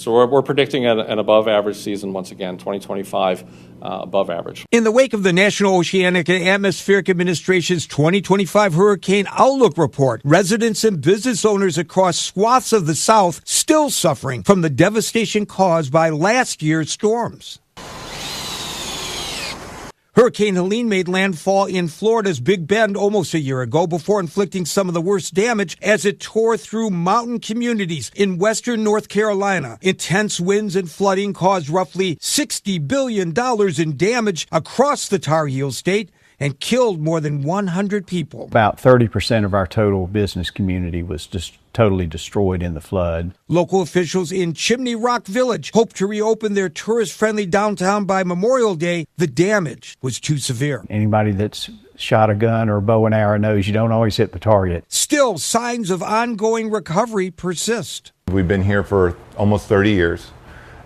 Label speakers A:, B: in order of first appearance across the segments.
A: So we're predicting an above average season once again, 2025 above average.
B: In the wake of the National Oceanic and Atmospheric Administration's 2025 Hurricane Outlook Report, residents and business owners across swaths of the South still suffering from the devastation caused by last year's storms. Hurricane Helene made landfall in Florida's Big Bend almost a year ago before inflicting some of the worst damage as it tore through mountain communities in western North Carolina. Intense winds and flooding caused roughly $60 billion in damage across the Tar Heel state and killed more than 100 people.
C: About 30% of our total business community was just totally destroyed in the flood.
B: Local officials in Chimney Rock Village hope to reopen their tourist-friendly downtown by Memorial Day. The damage was too severe.
C: Anybody that's shot a gun or a bow and arrow knows you don't always hit the target.
B: Still, signs of ongoing recovery persist.
D: We've been here for almost 30 years.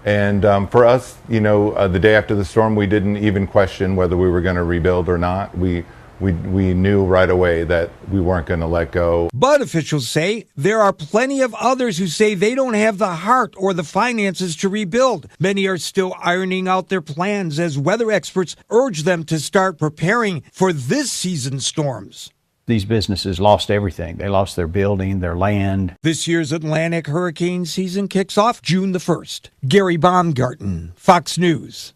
D: And for us, the day after the storm, we didn't even question whether we were going to rebuild or not. We knew right away that we weren't going to let go.
B: But officials say there are plenty of others who say they don't have the heart or the finances to rebuild. Many are still ironing out their plans as weather experts urge them to start preparing for this season's storms.
C: These businesses lost everything. They lost their building, their land.
B: This year's Atlantic hurricane season kicks off June the 1st. Gary Baumgarten, Fox News.